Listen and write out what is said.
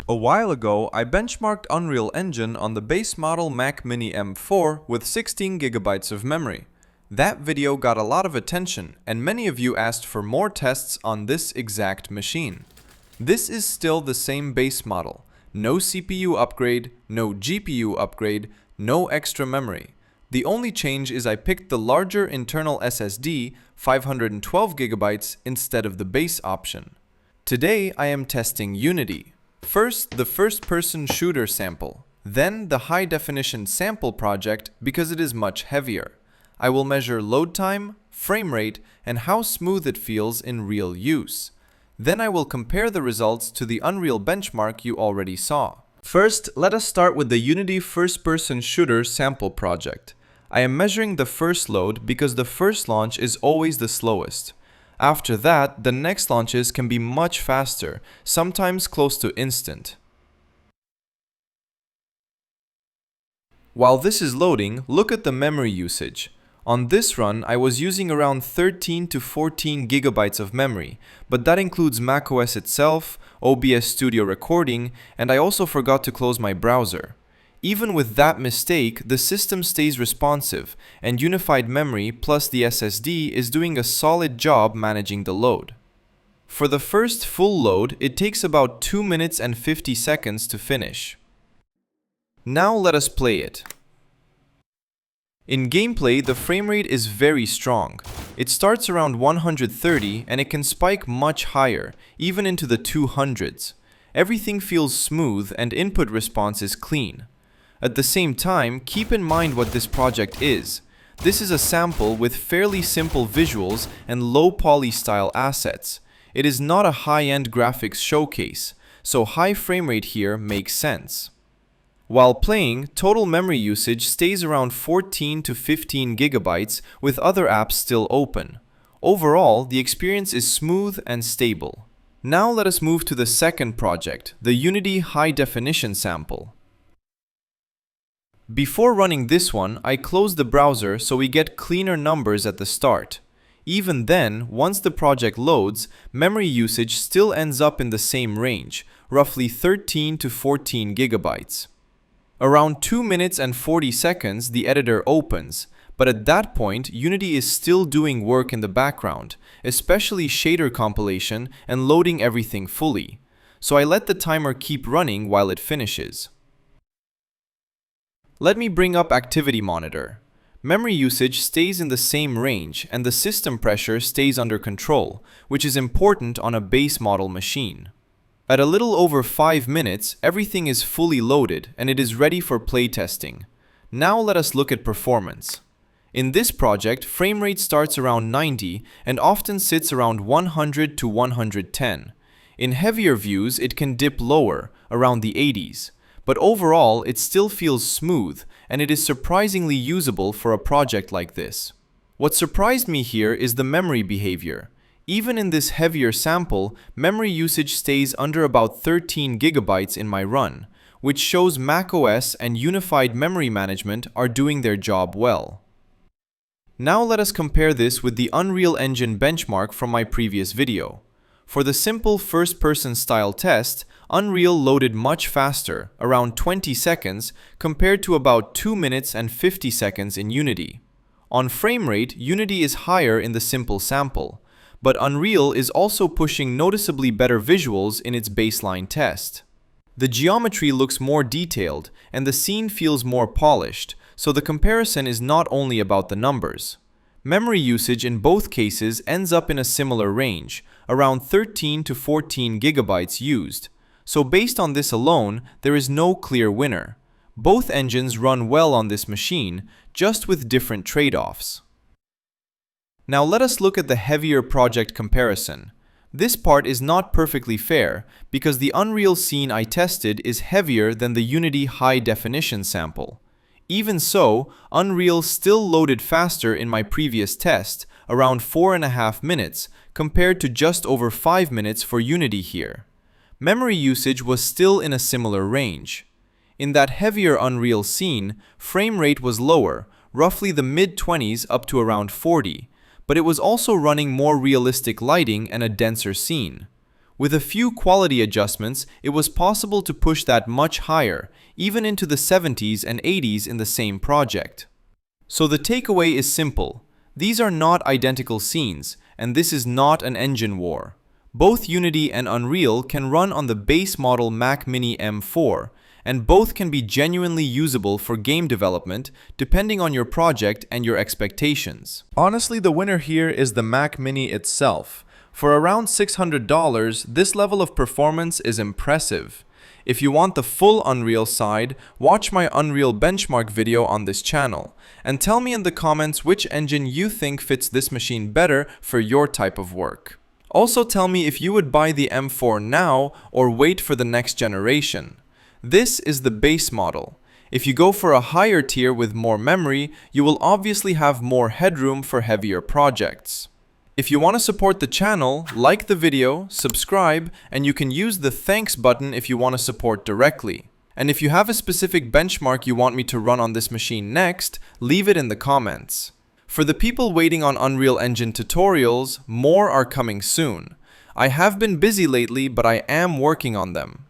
A while ago, I benchmarked Unreal Engine on the base model Mac Mini M4 with 16 gigabytes of memory. That video got a lot of attention, and many of you asked for more tests on this exact machine. This is still the same base model. No CPU upgrade, no GPU upgrade, no extra memory. The only change is I picked the larger internal SSD, 512 gigabytes, instead of the base option. Today, I am testing Unity. First, the first-person shooter sample, then the high-definition sample project because it is much heavier. I will measure load time, frame rate, and how smooth it feels in real use. Then I will compare the results to the Unreal benchmark you already saw. First, let us start with the Unity first-person shooter sample project. I am measuring the first load because the first launch is always the slowest. After that, the next launches can be much faster, sometimes close to instant. While this is loading, look at the memory usage. On this run, I was using around 13 to 14 gigabytes of memory, but that includes macOS itself, OBS Studio recording, and I also forgot to close my browser. Even with that mistake, the system stays responsive, and unified memory plus the SSD is doing a solid job managing the load. For the first full load, it takes about 2 minutes and 50 seconds to finish. Now let us play it. In gameplay, the frame rate is very strong. It starts around 130 and it can spike much higher, even into the 200s. Everything feels smooth and input response is clean. At the same time, keep in mind what this project is. This is a sample with fairly simple visuals and low poly style assets. It is not a high-end graphics showcase, so high frame rate here makes sense. While playing, total memory usage stays around 14 to 15 gigabytes with other apps still open. Overall, the experience is smooth and stable. Now let us move to the second project, the Unity High Definition sample. Before running this one, I close the browser so we get cleaner numbers at the start. Even then, once the project loads, memory usage still ends up in the same range, roughly 13 to 14 gigabytes. Around 2 minutes and 40 seconds, the editor opens, but at that point, Unity is still doing work in the background, especially shader compilation and loading everything fully. So I let the timer keep running while it finishes. Let me bring up Activity Monitor. Memory usage stays in the same range and the system pressure stays under control, which is important on a base model machine. At a little over 5 minutes, everything is fully loaded and it is ready for playtesting. Now let us look at performance. In this project, frame rate starts around 90 and often sits around 100 to 110. In heavier views, it can dip lower, around the 80s. But overall, it still feels smooth, and it is surprisingly usable for a project like this. What surprised me here is the memory behavior. Even in this heavier sample, memory usage stays under about 13 gigabytes in my run, which shows macOS and unified memory management are doing their job well. Now let us compare this with the Unreal Engine benchmark from my previous video. For the simple first-person style test, Unreal loaded much faster, around 20 seconds, compared to about 2 minutes and 50 seconds in Unity. On frame rate, Unity is higher in the simple sample, but Unreal is also pushing noticeably better visuals in its baseline test. The geometry looks more detailed, and the scene feels more polished, so the comparison is not only about the numbers. Memory usage in both cases ends up in a similar range, around 13 to 14 gigabytes used. So based on this alone, there is no clear winner. Both engines run well on this machine, just with different trade-offs. Now let us look at the heavier project comparison. This part is not perfectly fair, because the Unreal scene I tested is heavier than the Unity High Definition sample. Even so, Unreal still loaded faster in my previous test, around 4.5 minutes, compared to just over 5 minutes for Unity here. Memory usage was still in a similar range. In that heavier Unreal scene, frame rate was lower, roughly the mid-20s up to around 40, but it was also running more realistic lighting and a denser scene. With a few quality adjustments, it was possible to push that much higher, even into the 70s and 80s in the same project. So the takeaway is simple. These are not identical scenes, and this is not an engine war. Both Unity and Unreal can run on the base model Mac Mini M4, and both can be genuinely usable for game development depending on your project and your expectations. Honestly, the winner here is the Mac Mini itself. For around $600, this level of performance is impressive. If you want the full Unreal side, watch my Unreal benchmark video on this channel, and tell me in the comments which engine you think fits this machine better for your type of work. Also tell me if you would buy the M4 now or wait for the next generation. This is the base model. If you go for a higher tier with more memory, you will obviously have more headroom for heavier projects. If you want to support the channel, like the video, subscribe, and you can use the thanks button if you want to support directly. And if you have a specific benchmark you want me to run on this machine next, leave it in the comments. For the people waiting on Unreal Engine tutorials, more are coming soon. I have been busy lately, but I am working on them.